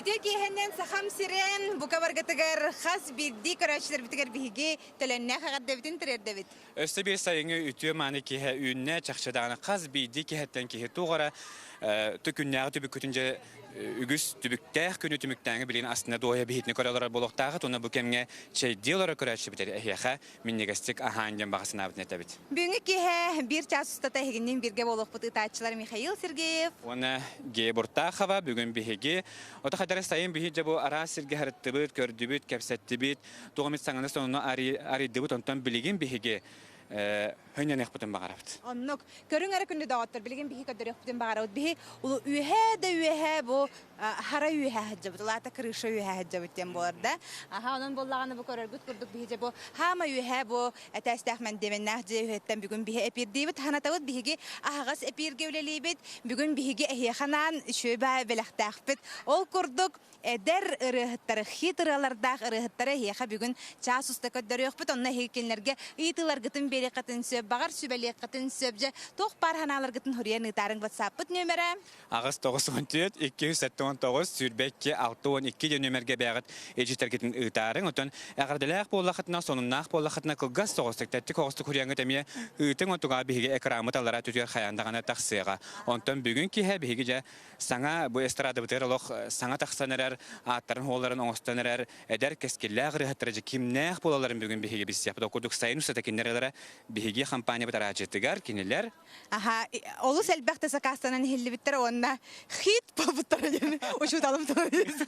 Студия киһеннен сахам сирен бука баргатыгар хас бидди көрәчләр битгәр биһиге теләннә хәгәдә битен терәдәбит. Өсті бір сайыңы үтіе маны кеhe үйінне чақшадағаны қаз бейді кехеттен кеhe туғара түкіннәғы түбік күтінже үгіс түбіктәқ күні түміктәңі білген астына доя бейітіні көрелері болуқтағы тұны бұл кемге чайдилары көрәтші бітері әйеға миннегістік аханген бағасына бітін әтәбіт. Бүгінгі кеhe бір час ұстата егіннен бірге болуқ бұты таатчылар Михаил Сергеев. Оны ге бұртақова бүгін бейге. Ота қадары сайын бейде бұл ара сірге харыттыбыт, көрдібіт, кәпсәттібіт, туғымет саңыны сонуны аридыбыт онтан білеген бейге. Hönyen ekbütün bağırıbdı. Onluk, körün ara kündü dağıttır, bilgin bihi kadar ekbütün bağırıbdı. Bihi ulu ühe bu hara ühe hacabıdı, lata kırışa ühe hacabıdın bu arada. Onun bollağını bu kadar güt kurduk bihi bu. Hama ühe bu etestahmen demennahcı ühetten bugün bihi epir deyibit. Hanatavut bihigi ağız epir gevleliyibit. Bugün bihigi ehiyakanan şöbe belahtağbit. Ol kurduk eder ırıhıtları, hit ırıhlardağ ırıhıtları ehiyaka bugün çağız usta kadar ekbüt. Onna heykellerge iytiler gıtın beri qatın söp, bağır sübeli qatın söpce. Toq parhanalar gıtın huriye nıtarın WhatsApp-ıt nömere. Ağız 914 279 sürbekki 612 nömerge bağıt ejiter gıtın ıtarın. Oton ağırdalaq bollaqıtına sonunaq bollaqıtına kılgaz soğustuk. Təttik oğustuk huriye ngıtamıya ıtın otuğa bihige ekramı talara tütüyer xayandağına taqsığa. Ondan bugün ki he bihige sana bu estrada bıtırılıq sana taqsanırar, atların hoğların oğustanırar, eder keskiller rıhıttırıcı kimnaq bolaların bugün bihige biz yapıda okuduk sayın ustatakinlerlere bihige kampanya bıtara acıttıgar kiniller. Aha, olus elbette sakastanan hilli bitter onda hit babıttara yani uçutalım tanıyız.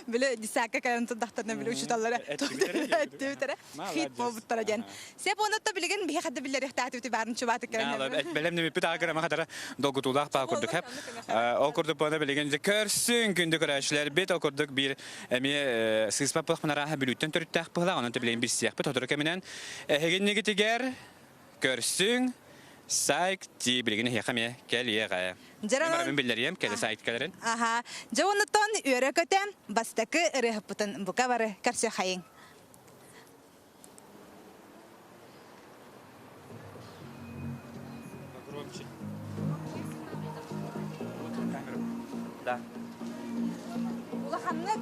Böyle disaka kayan tadahtarına böyle uçutallara etti bitter hit babıttara yani. Sep onu da bilgin bir hakkında biller ihtiyaç etti barın çubatı kayan. Benim de bir daha kadar kadar dolgutulak bağ kurduk hep. Okurduk bana bilgin körsün gündük araçlar bit okurduk bir emi sızpa pıhmana rahat bilütten törüttük pıhla onun da bilgin bir siyah bit oturuk eminen. Hegin negitiger körsün Sayk ti bilgini hekame geliye. Ben bildireyim kele sayt kelerin. Aha, jawonton öreköten bastakı rehputun buka var karşı hayın. Da. Ula hamlık.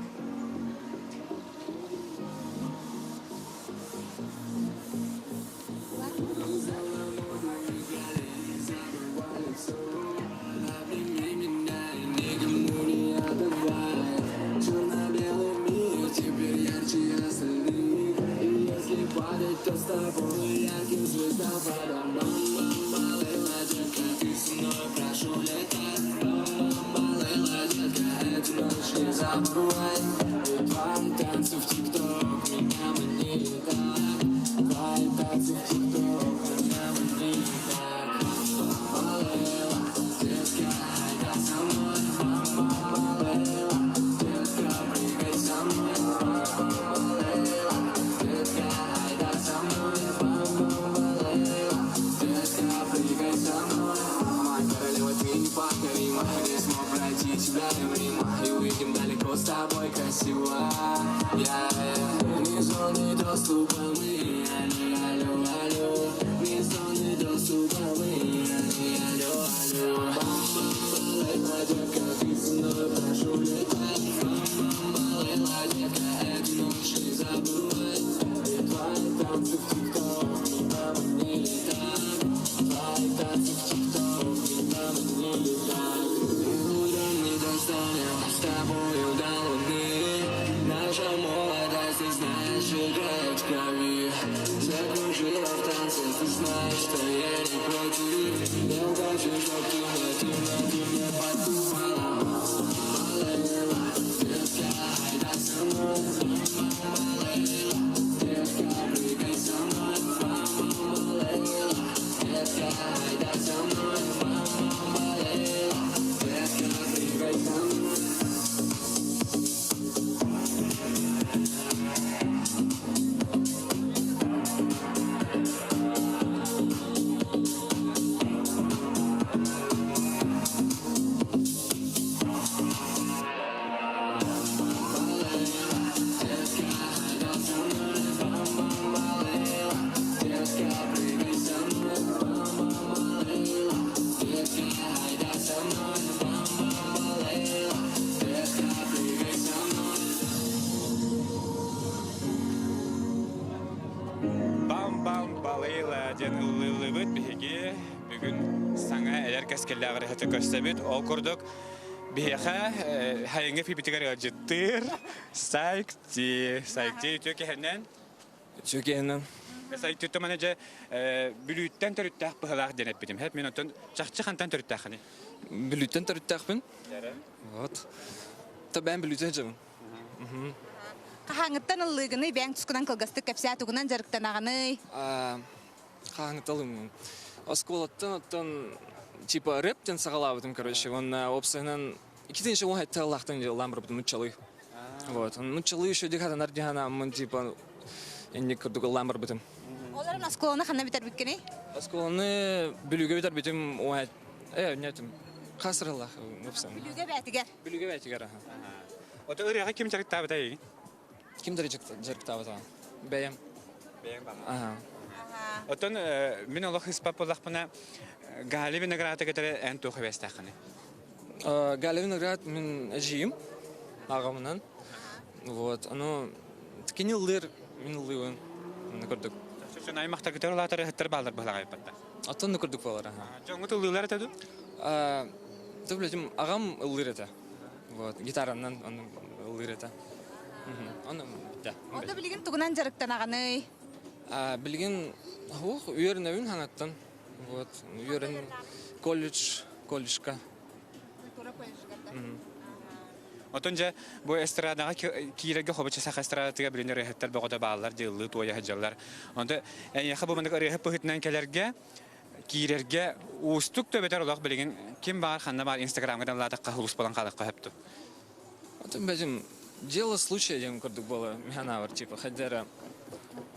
То с тобой ярким звездам Малыла, детка, ты со мной прошу летать Малыла, детка, эту ночь не забывай Твои танцы в ТикТок меня манили так Твои танцы в ТикТок меня манили так Малыла, детка, айда со мной Малыла, детка, прыгай со мной Малыла, детка, айда со мной тебя мимо и увидим далеко с тобой красиво. Не зоны доступа мы, алло, алло. Не зоны доступа мы, алло, алло. Малыла, детка, ты со мной прошу летать. Малыла, детка, эту ночь не забывай. Твои танцы в ТикТок меня манили так. Твои танцы в ТикТок меня манили так. С тобою до луны Наша молодость, ты знаешь, играет в крови Закружила в танце, ты знаешь, что я не против Я хочу, чтоб ты мне подумала Малыла, детка, айда со мной Малыла, детка, прыгай со мной Малыла, детка, айда со мной Малыла, детка, прыгай со мной Ылбыт биһиги бүгүн саңа элер кескелләгәр хәтә көстәбит ол курдук биһиха хайыңга фибитигәр җиттер сайкти төкәһеннән Чөкенен. сайкти томанәҗә бүлүттән төрүттәк быһалак денеп битим һәп минуттан чакчы хантан төрүттәхне Блютен тарыттакпын. Вот. Та ben blüteceğim. Хаңыттан ыллыгыны бәң тускунан кылгасты кәпсә тугунан жарыктанаганы. Хаңталым. Осколаттан оттан типа рэптен сагалабытым, короче. Он опсынан икинче он хәтта Аллахтан ламбыр бутым мучалый. Вот. Он мучалый еще дихата нардихана мын типа инде кырдык ламбыр бутым. Оларын осколаны ханна битер биткени. Осколаны бүлүгө битер битим о нетим. Касыр Аллах опсан. Бүлүгө бәтигәр. Бүлүгө бәтигәр. Ота үрәгә ким жарыкта бытай Ким жарыктабы та? Бәям. Ага. Отон мин Аллах испап Аллахпына галиби награда кетер эн тухы вестахны Галевин наград мен әжием ағамынан. Вот, оно такие лыр, мен лывын. Накордук. Шуна аймакта кетер латары хәттер балдар балагай патта. Аттан накордук балар. Жоңгы туллар таду. Төблетим ағам лыр это. Вот, гитараннан он лыр это. Аны да. Ода билген тугунан жарыктанаганы. Билген хух үйренәвин хаңаттан. Вот, үйрен колледжка. Отонжа бу эстрадага киреге хобача саха эстрадага билинер хәттер богода баллар дилли тоя хаҗаллар. Анда яха бу мендек арыгы пөхитнән келәргә кирергә устук төбетер Аллах билген ким бар ханна бар Инстаграмга латакка хулус балан калыкка хәпту. Аты бәҗим дело случая дигән күрдек бала механавр типа хәдәре.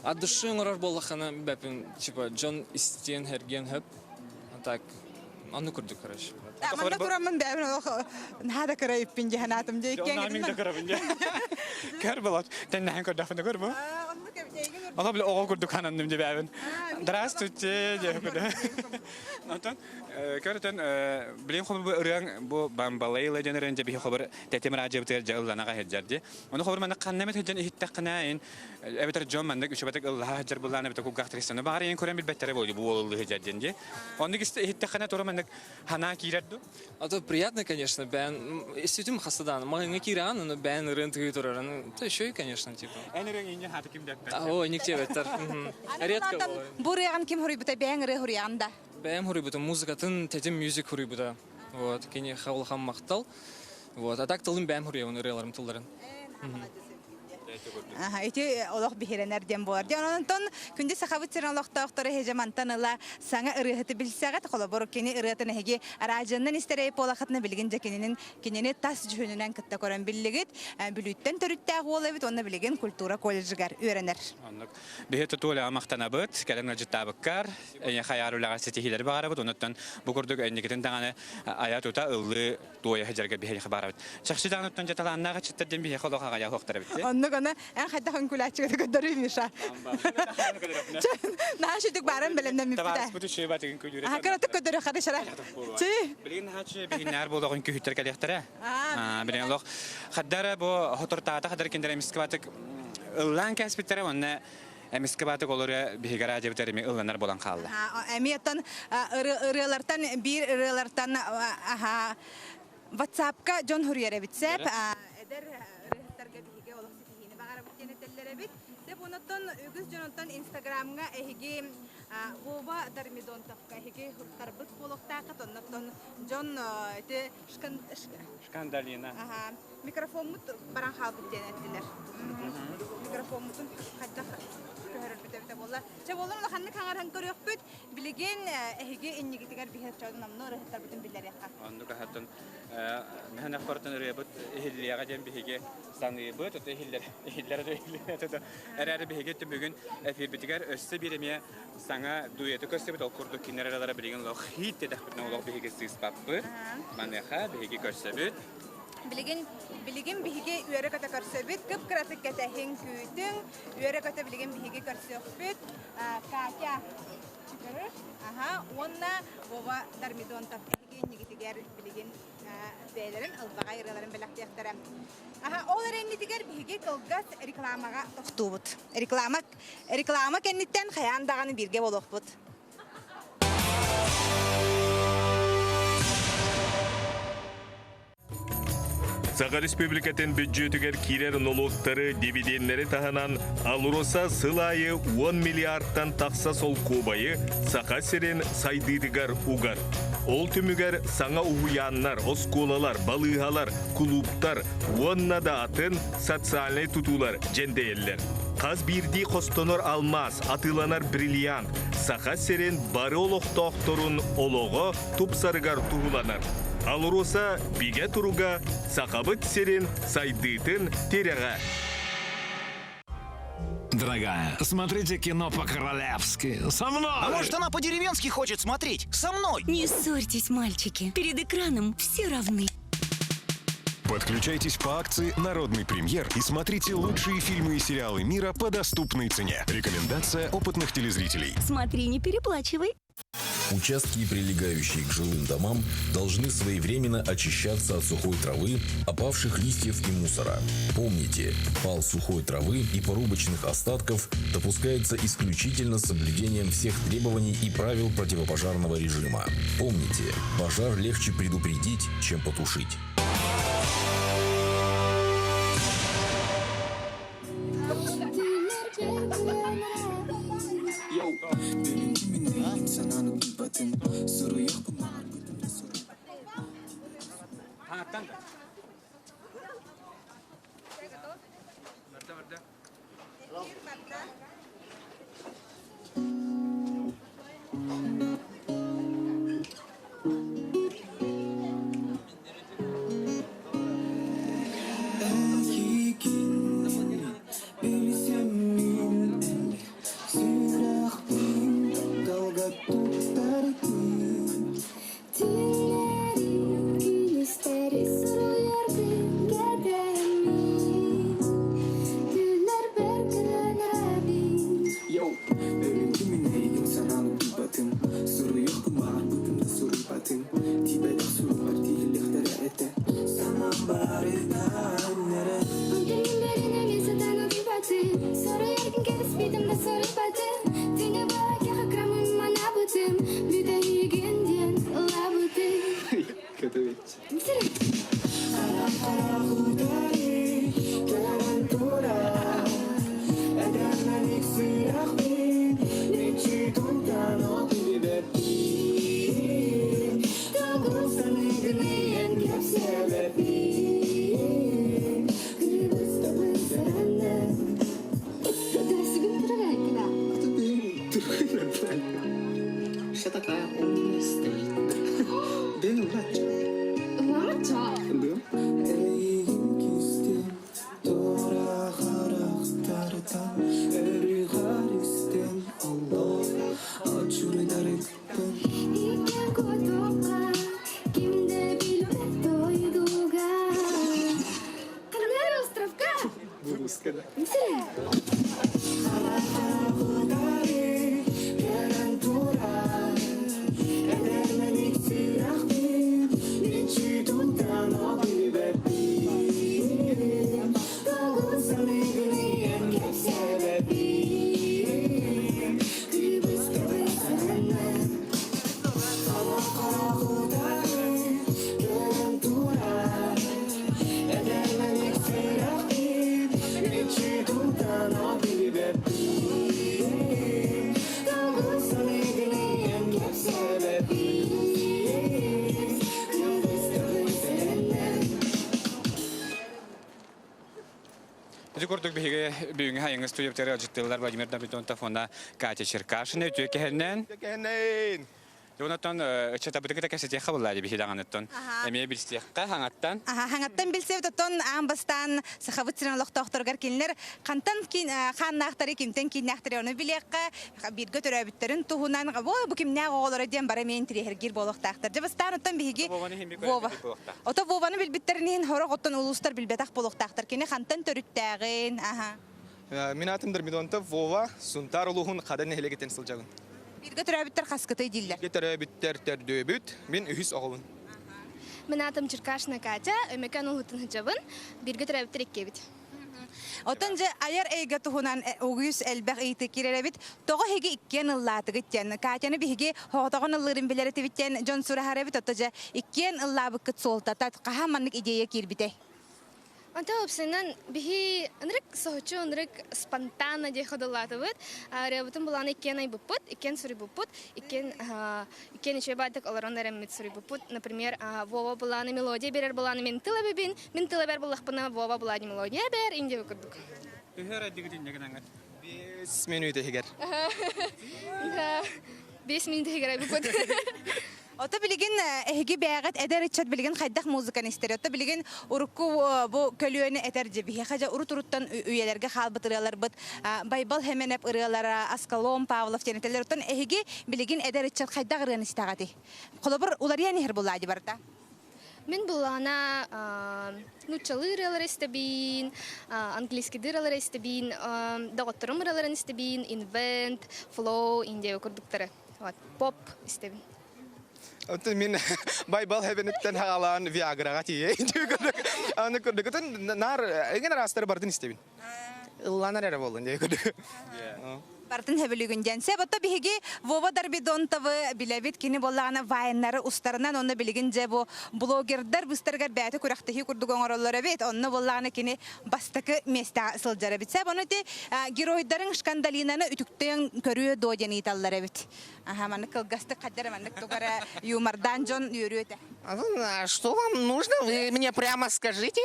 От души ngoror боллахана бәпин типа Джон Истен Херген хәп. Так аны күрдек короче. Манда турамын бәбин ох нада карайып пинҗе ханатым җе икән. Мин дә карабын. Карбалат. Тәннәһен күрдәфне күрбу. Алла белә огыл күрдек ханымны дип бәбин. Здравствуйте, дигән. Антон, көрәтен билен хобыр бу үрәң бу бамбалайла җенерен җе би хобыр тәтем раҗибтер җылланага һәҗәрди. Аны хобыр менә каннамет һәҗән иттәкнәин. Әбетер Джон мендек үчәбәтек Аллаһ җыр булланы бит ку гахтрисны бар ен күрәм билбәттәре булды бу уллы һәҗәдән җе. Аны гисте иттәкнә туры мендек хана кирәдду. Это приятно, конечно, бен иститим хасадан. Магы киран, но бен рынты туран. То еще и, конечно, типа. Әнерен инде хаты ким дәктә. О, никте беттер. Редко. Бу реган ким хурый бита бәң ре хурыянда. Бәм хури бута музыкатын, тетим мюзик хури бута. Вот, кене хавыл хам мактал. Вот, а так тылым бәм хури оны реларым тылдарын. Эти Аллах бихеренер дем болар. Онтон күнде сахабыттыр Аллах тахтары хежамантаныла саңа ырыһыты билсәгә колобор кене ырыһытын һеге аражыннан истерей полахатны билген жакенин кенене тас жөнүнән кытта көрән биллигит бүлүттән төрүттә голы бит онны билген культура колледжгар өйрәнер. Анлык. Бехете толя мактанабыт, кәләнгә җитабыккар, әйе хаяруларга сетихиләр багарабыт, оннан бу күрдек әйнигетен таганы аятута ыллы тоя хаҗарга бихәй хабарабыт. Чакчыдан оттан җаталаннага читтәдән бихәй холога я хоктар бит. Онны гына эн хәтта хан күләчгә көдөрү миша. Нашитик барам белемнән мипта. Табас бу төшә батыгын күлүрә. Хакыраты көдөрү хадишара. Чи. Билин хачы бигиннәр булдыгын күһүтер кәләхтәре. Билин Аллах хаддара бу хотортата хадар киндер мискабатык ыллан кәсбиттәре онны мискабатык олары бигара җибтәре ми ылланар булан калды. Әмиятан ырылартан бир ырылартан WhatsApp-ка Джон Хурьере битсәп эдер рехтәргә биге олак ситине багара биткәне телләре бит. Деп онтон үгез Джонтон Instagram-га эһиге Вова Дармидон тапка эһиге хуртарбыт болохта катоннон Джон эте Скандалина. Микрофонмут баран хал биткәнәтләр. Микрофонмутун хатта көрөп болла. Че боллар ханны каңархан көрөк бит. Билеген эһиге иннигитигәр бихәт чагын намны рехтар битен билләр якка. Аны хаттан мәһәнә фортын ребут эһиллиягә җәм бихиге саңы бут эһилләр дә әрәре бихиге түбүгүн эфир битигәр өссө биремия саңа дуэты көрсөбүт ол курдук кинералары билеген лох хит дәхбитне ол бихиге сыспаппы. Манеха бихиге көрсөбүт. Билеген бихиге үере ката көрсөбүт, кып кратык кәтәһен күтүң, үере ката билеген бихиге көрсөбүт. Катя онна Вова Дармидон тапкеге нигитигәр билеген бәйләрен албага йөрәләрен беләктәктәрәм. Олар эннитигәр биге кылгас рекламага тохтубут. Реклама кенниттән хаяндаганы бирге болохбут. Saga Respublikатын бюджетігер кирер налогтары дивидендері тағынан алуроса сылайы 10 миллиардтан тақса сол кубайы сақа серен сайдыдығар угар. Ол түмігер саңа уғуяннар, осколалар, балығалар, клубтар, онна да атын социальный тутулар жендейлер. Қаз бірді қостонор алмаз, атыланар бриллиант, сақа серен бары олықтоқторын олығы тупсарығар туғыланар. Алуроса биге туруга сақабыт серен сайдытын тереға. Дорогая, смотрите кино по-королевски. Со мной! А может, она по-деревенски хочет смотреть? Со мной! Не ссорьтесь, мальчики. Перед экраном все равны. Подключайтесь по акции «Народный премьер» и смотрите лучшие фильмы и сериалы мира по доступной цене. Рекомендация опытных телезрителей. Смотри, не переплачивай. Участки, прилегающие к жилым домам, должны своевременно очищаться от сухой травы, опавших листьев и мусора. Помните, пал сухой травы и порубочных остатков допускается исключительно с соблюдением всех требований и правил противопожарного режима. Помните, пожар легче предупредить, чем потушить. Көрдік бігі бүгінгі хайыңы студияптары ажыттылар Владимир Давидонтов, онда Катя Черкашина, өтуе кәхеннен. Jonathan, çata bıdıkta kasete xabarları bir hidanattan. Emiye bilseyqa hangatan. Hangatan bilseyt ton ambastan saxavıtçıran loqtoqtorgar kinler qantan kin xannaqtari kimten kinnaxtari onu bilekqa bir götürəbitlərin tuhunan bu kimnə oğulları diyen bara men tirihir boloqtaqtar. Jabastan bihigi Vova. Ota Vovanı bilbitlərin horaq ottan uluslar bilbetaq boloqtaqtar. Kini xantan törüttəğin. Minatım Davidonta Vova suntar uluğun qadan helegeten sılcağın. Bir götürəbitlər xaskıtay diller. Götürəbitlər tərdöbüt, min ühüs oğulun. Мен атым Черкашина Катя, өмекан улутын хыжабын, бирге төрәбиттер иккебит. Отонжа аяр эйге тухунан огюс элбэх ийти киреребит, тога хеге иккен ыллатыгыт жан. Катяны биһиги хоотогон ыллырын билеретибит жан Жон Сурахаребит отожа иккен ыллабыккыт солтата кахаманнык идея кирбите. Anta opsinan bihi nrek sohchu nrek spontana je khodalатывыт. Ребятам буланы икен ай бупут, икен сури бупут, икен еще бадык оларондарым мит сури бупут. Например, Вова буланы мелодия берер буланы мен тыла бибин, мен тыла бер булахпына Вова буланы мелодия бер инде букурдук. Үһөр дигидин дегенаңат. 5 минут егер. 5 минут егер ай бупут. Ота билигин эһиги бәгат эдер ичат билигин хайдах музыканы истер. Ота билигин урукку бу көлүөнү этерже бихи хажа уруттан үйелерге халбыт ырыалар быт байбал хеменеп ырыалара Аскалом Павлов тенетелер оттан эһиги билигин эдер ичат хайдах ырыаны истагати. Колобур улар яни хер буллади барта. Мен булана нучалы ырыалар истебин, английский дыралар истебин, даготтырым ырыаларын истебин, invent, flow, инде курдуктары. Вот, поп истебин. Отын мен байбал хебенеттен хагалан Viagra-га тие. Аны көрдүк. Отын нар эген растары бардын истебин. Ылланар эре болдун дей көрдүк. Бартын хебелигин жансе, бата биһиги Вова Дарбидонтовы билебит кини боллагана вайннары устарынан онны билигин же бу блогердар быстаргар бәте күрәхтәһи курдук оңороллары бит, онны боллагана кини бастакы места сылжара бит. Сәбоны те геройдарын скандалинаны үтүктен көрүө доден италлары бит. Аха, маны кылгасты каддер маны тугара юмордан жон йөрүөтә. Что вам нужно? Вы мне прямо скажите.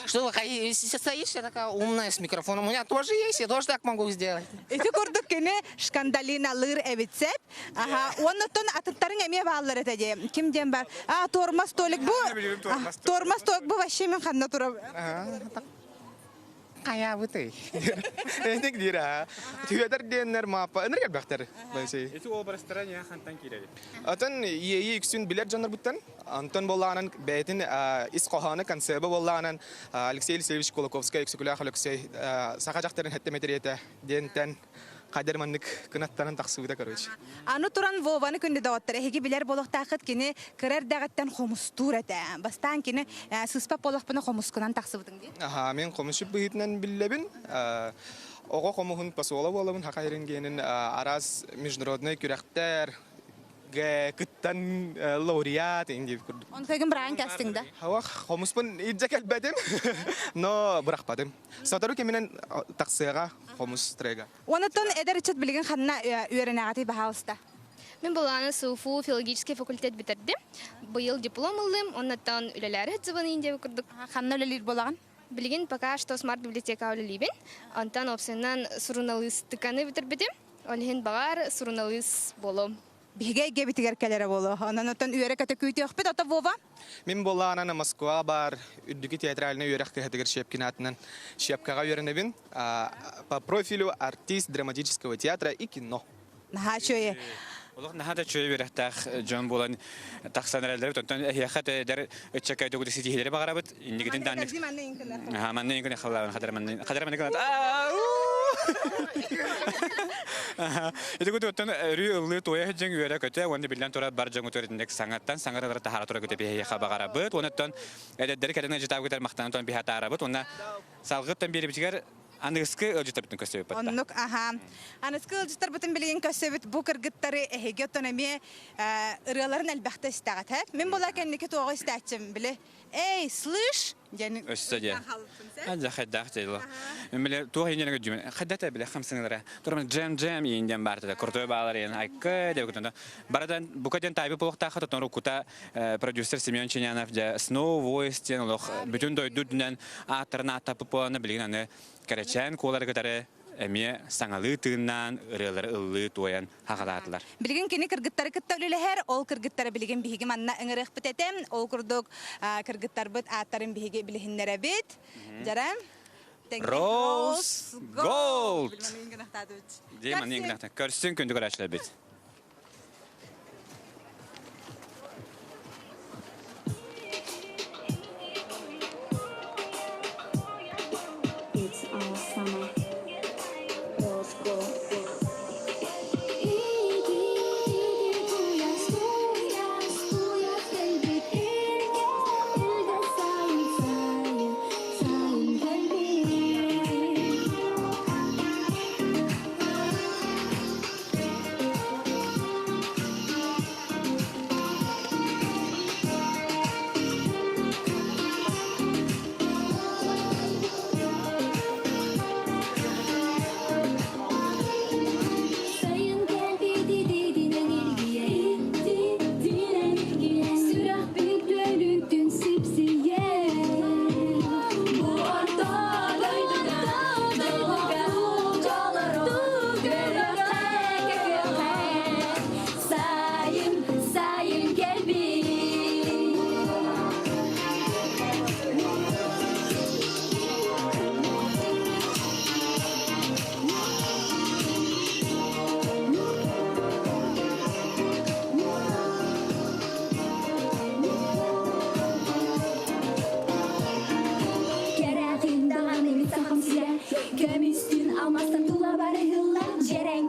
Что вы стоишь, я такая умная с микрофоном. У меня тоже есть, я тоже так могу сделать. Эти курдук кини скандалина лыр эбитсеп. Аха, оннотон атыттарын эме бааллары тәде. Ким дем бар? Тормас толик бу. Тормас толик бу вообще мен ханна тура. Кая вы ты? Эник дира. Түйәдер деннер мапа. Энер бактар. Байсы. Эти образтара я хантан кирәде. Атын ейи иксүн билер жанр буттан. Антон Болланан бәйтин исқоханы концебы Болланан Алексей Алексеевич Кулаковский эксекуля Алексей сака жактарын хеттеметерете дентен кадерманнык кынаттарын таксыбыда короче. Аны туран Вованы күнде дауаттар. Эһиги билер болохтакыт кини кырар дагаттан хомустур эте. Бастан кини сыспа болохпына хомускунан таксыбытың ди. Аха, мен комушуп быйтнан биллебин. Ого комухун посола болабын хакайрын генин арас международный күрәктер кыттан лауреат инде күрдүк. Он кайгын Брайан кастингда. Хава хомуспын иджекел бәдем, но быракпадым. Сатару кеменен таксыга хомус трега. Онотон эдер ичет билген ханна үйренагати бахалста. Мен буланы СУФУ филологический факультет битердим. Быйыл диплом алдым, оннан үлеләре хәтсыбын инде курдук. Ханна үлелер болаган? Билген пока что смарт библиотека үлелибен. Антан опсеннан журналистиканы битербедим. Олхин багар журналист болом. Биге битигер келере боло. Онотон үйрә кете күйтү өкпет ата Вова. Мен болланан Москва бар, үддүки театральный үйрәк кәһәтегер шепкинатынан шепкага үйрәнебин. По профилю артист драматического театра и кино. Наха чөе. Олох нахата чөй берәхтәх Джон булан тахсанралар тонтан яхат дер чекай дөгү ситиләре багарабыт. Индигиден данник. Ха, манны ингене халлан хадраман гына. Это вот он рюлы тоя хеджен юра көтө, онда билен тора бар жөнгө төрөндек саңаттан саңаралар тахара тора көтө бие хабагарабыт. Онтон эдер каден житап кетер мактанан би хатарабыт. Онда салгыттан бери битигер андыскы өлжүтөбүтүн көсөбүт. Оннук аха. Андыскы өлжүтөбүтүн билген көсөбүт бу кыргыттары эһеге тонеме ырыларын албакта истагат. Мен була кеннеке тоого истачым биле. Эй, слышь? Яны өссөдө. Аза хаддахтылы. Мен туга йенеге жүмөн. Хаддата биле 50 лира. Турман джем инден барды. Куртуй баалар ен айкы деп көтөндө. Барадан букаден тайбы болукта хатон рукута продюсер Семен Чинянов да Snow Voice тен лох бүтүн дойдудунан атырна тапып боланы билген Карачан колар гытары эме саңалы тыыннан ырылар ыллы тоян хагалатылар. Билген кини кыргыттары кыттөлүлөр, ол кыргыттары билген биһиги манна ыңырык битетем, ол курдук кыргыттар бит аттарын биһиги билһиннәре бит. Жарам. Rose Gold. Деман ингнахта. Көрсүн күндү карашлар бит.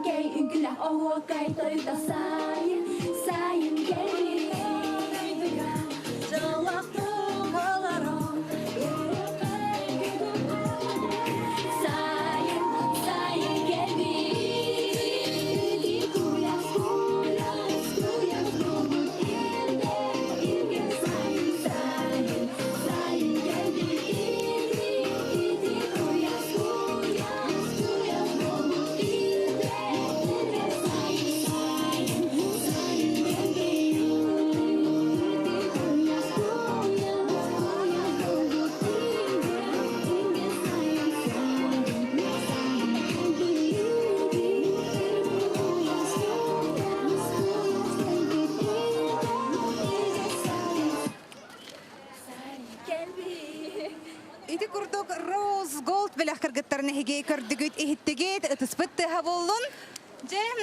kei ykylä ohuo kai toita sain kei Ити курдук Rose Gold белях кыргыттарына хиге көрдүгүт ихиттигит ытыспыттыха боллун. Жем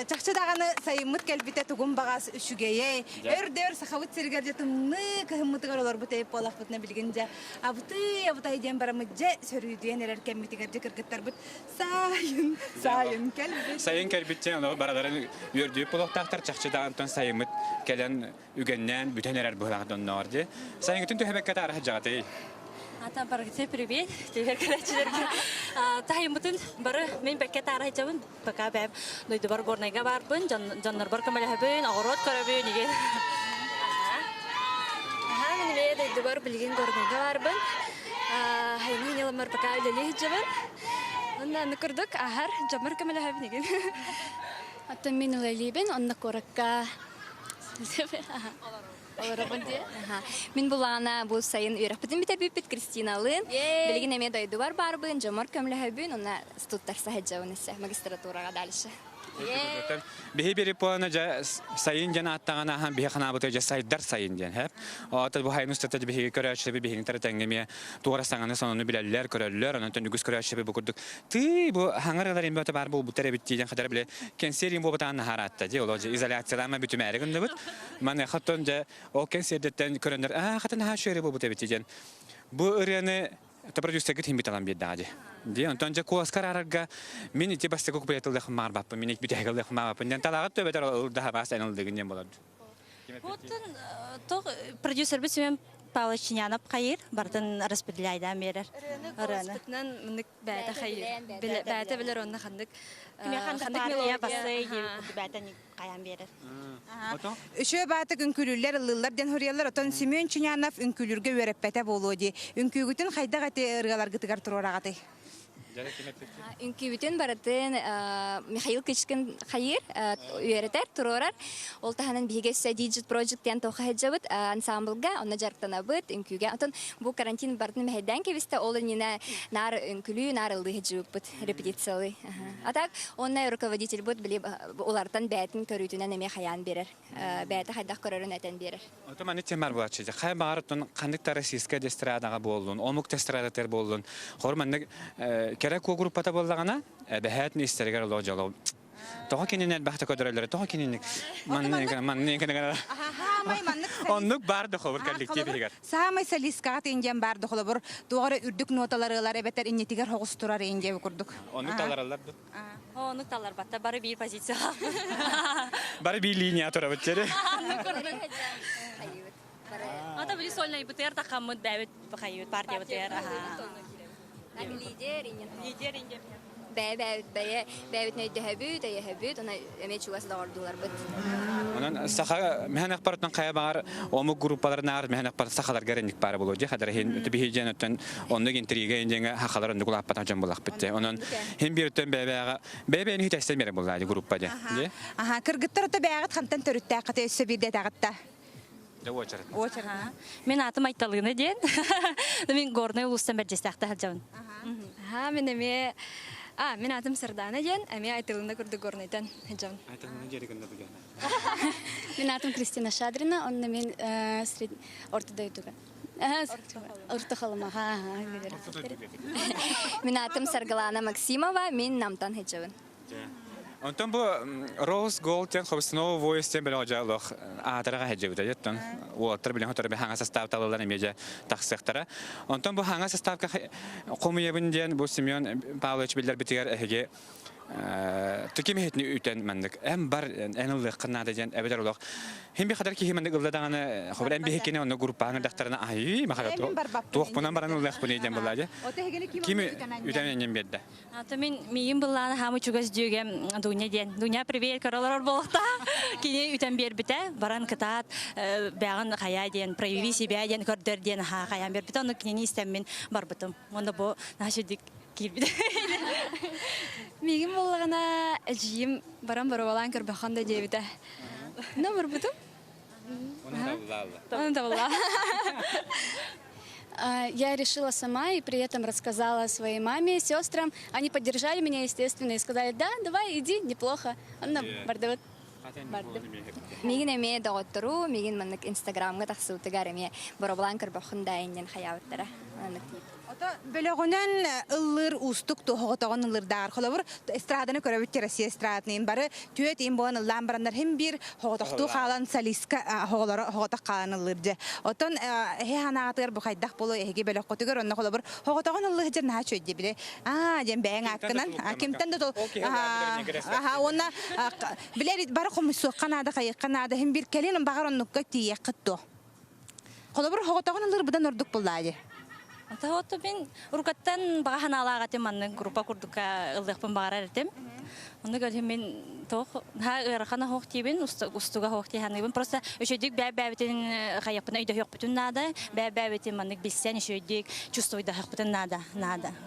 чахчыдаганы сайымыт келбите тугун багас үшүгeye. Өрдөр сахавыт сергерже тымны кыхымытыгар олар бутайып болахпытына билгенже. Абытай дем барамы же сөрүйдүен эреркеммитигер же кыргыттар бут сайын келбит. Сайын келбиттен оны барадарын өрдүйүп болоктактар чахчыдагантан сайымыт келен үгеннен бүтен эрер булагдан норди. Сайынгытын төһөбеккете арах жагаты. Ата баргыте привет. Теперь карачыларга тайымытын бары мен бекке тарай жабын. Пока бәп дойду бар горнайга барбын. Жаннар бар камалахбын, агорот карабын деген. Мен ме дойду бар билген горнайга барбын. Хайны яламар пока үлеле жабын. Онда көрдүк ахар жамар камалахбын деген. Ата мен үлелебен, онда коракка. Мен булана бу сайын үйрәппетин бите биппет Кристиналын. Билген эме дойду барбын, жамар көмлөһөбүн, уна студтар сахаҗабын эсе магистратурага дальше. Бихи бери плана жа сайын жана аттагана хан бихи ханабыты жа сайдар сайын ден хеп. Ата бу хайны стата бихи көрөчүбү бихи таратаңгеме туара саңаны сону билелер көрөллөр, анан үгүс көрөчүбү бу курдук. Ты бу хаңаралар эмбете бар бу теребитти ден кадар биле кенсерин бу батан харатта же оло же изоляцияда бүтүмәригин дебит. Мане хаттон жа о кенсерден көрөндөр хатын ха шөре бу теребитти ден. Бу өрөне продюсерге тимбиталам беддади. Ди антон же коскарарга мен ити баста кок приятелдер марбап мен ик битегелдер марбап мен талагат төбетер да басаныл дегенен болот. Оттон то продюсер бисем Павловичнянов кайыр бартын распределяйда мерер. Распытнан мындык бәйта хайыр. Бәйта билер онна хандык. Хандык мелодия басый бәйта каян берер. Үшө баатык үнкүлүллер ыллар ден хурьялар отон Семен Чинянов үнкүлүргө өрөппете болуди. Үнкүгүтүн хайда гате ыргалар гытыгар турарагаты. Үнкүбүтүн баратын Михаил Кичкин хайыр үйрәтер турорар. Ол таханын биге Digit Project тен тохаҗабыт ансамблга, онна жарктанабыт үнкүгә. Атын бу карантин бартын мәйдан кебисте ол нине нар үнкүлү нар ылыҗыбыт репетициялы. Атак онна руководитель бут билеп олардан бәйтин көрүтүнә неме хаян берер. Бәйти хайда көрөрүн әтен берер. Отоман темар булачы. Хай багыртын кандык российская эстрадага болдун, омук эстрадатер болдун. Хорманны керек группата боллагана бәһәтне истергәр лоҗалау. Тога киненәт бахта көдөрәләр, тога киненек. Манны кенә. Оннук барды ховыр коллектив бигәр. Самай солистка тенген барды холобур. Тугары үрдүк ноталарылар эбетер иннетигер хогус турар инде курдук. Оннук таларлар. Онук талар батта бары бир позиция. Бары бир линия тора бетере. Ата били сольный бутер такаммыт бәбит бахайыт партия бутер. Лидер инде. Бәбит нәйде хәбүт, хәбүт, ана эмечугас да ордулар бит. Анан саха мәһәнәк партдан кая бар, омук группаларына ар мәһәнәк парт сахалар гәренник бары булды. Хәдер һин тибиҗен өтен онны интрига индеңе хакаларын дулап патан булак битте. Анан һин бир өтен бәбәне һит әстәмәре булды группада. Аха, кыргыттар өтө бәгат хантан төрүттә ката өссө бирдә тагытта. Очер. Мен атым айталыгына ден. Мен горный улустан бәҗестәхтә хаҗан. Мен эме мен атым Сырдана ден, эме айтылында күрдү горнайдан хаҗан. Айтылганы жерегендә булган. Мен атым Кристина Шадрина, онны мен ортада ютуган. Ортахалма. Мен атым Саргалана Максимова, мен намтан хаҗан. Антон бу Rose Gold тен хобснова voice тен белән аҗалык атырга хаҗыбыда яттан. Уатыр белән хатыр бе хаңа состав талалар эмеҗә таксыктара. Антон бу хаңа составка комуябын ден бу Семен Павлович билдер битигәр әһеге Туким хетни үтен мандык. Эм бар энеллык кыннада ден эбедер улак. Хем би кадар ки хемендик ылдадаганы хобрен би хекене оны группаны дактарына ай махара тук бунан баран улак буны ден булады. Ким үтен энем берди. Мен миим булланы хамы чугас дүйгем дуня ден. Дуня привет королор болта. Кини үтен бербите баран кытат багын хая ден прояви себя ден көрдөр ден ха хаян бербите оны кини истеммен барбытым. Онда бу нашидик кирбиде. Мигин боллагана жиим баран барабалан көрбөханда дебите. Номер бутум? Он давла. Я решила сама и при этом рассказала своей маме, сестрам. Они поддержали меня, естественно, и сказали: да, давай, иди, неплохо. Он бардават. Мигин эме доготтору, мигин маннык инстаграмга тахсыутыгар эме барабалан көрбөхында иннен хаябыттара. Бөлөгүнөн ыллыр устук тохотогон ыллырдар холобур эстраданы көрөбүт Россия эстрадынын бары түөт ин боон ыллан барандар хем бир хоготокту калан солистка хоготок калан ыллырды. Отон ханагатыр бу кайдак боло эге бөлөккөтүгөр онно холобур хоготогон ыллыр жер на чөйдү биле. Жен бэң аккынан кимтен да онна билер бары комусу канада кайыкканада хем бир келин багар оннукка тие кытты. Холобур хоготогон ыллыр будан ордук буллады. Тахотто мен уркаттан баганалагатым манны группа курдука ылдыкпын багара эртем. Онда гөлем мен тох ха эрхана хоктибин устуга хоктиханыбын просто өчөдүк бәбәбитин кайыпына өйдө yok бүтүн нада бәбәбитин манны билсен өчөдүк чувствойда хакпытын нада.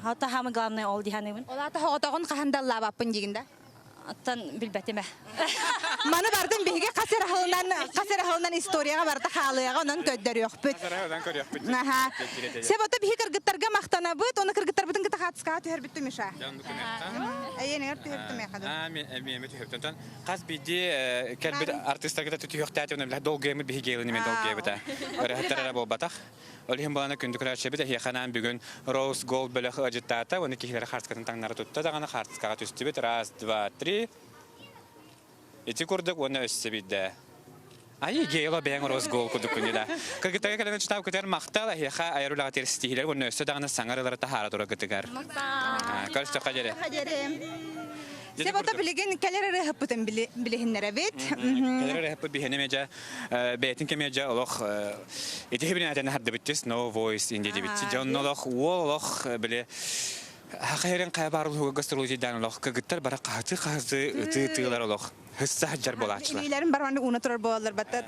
Хата хамы главное ол диханыбын. Олата хоготогон кахандалла баппын дигинде. Аттан билбетиме. Маны бардым биге касыр халынан историяга барды халыга онун көддөр yok бүт. Аха. Себота биге кыргыттарга мактана бүт, оны кыргыттар бүтүн кыта хатска төһөр бүттү миша. Айенер төһөртү мекады. Мен төһөртөн. Каз биди келбит артисттарга да төтү yok тәтүнө биле долгемит биге гелини мен долгебита. Өрөттөрө болбатак. Олим баланы күндүк рачебиде хеханан бүгүн Rose Gold бөлөк ажыттата, оны кихлер хартскатын таңнары тутта даганы хартскага түстүбүт. 1 2 3 Эти курдук оны өссебиде. Ай гейло бең Rose Gold курдук күнүдө. Кыргыттага келген чытап кетер мактал хеха айрулага терстилер, оны өссө даганы саңарылары тахара тура кетигер. Карышта кажере. Себота билеген келер рехпутен билехиннере бит. Келер рехпут бихенемеже бетин кемеже олох этебинен атен харды биттес no voice инде дебитти. Жоннолох уолох биле Хахайрен кайбарлыгы гастролдидан олох кыгыттар бара каты тыылар олох. Хысса хаджар болачылар. Билерин барманы унутур болалар баттат.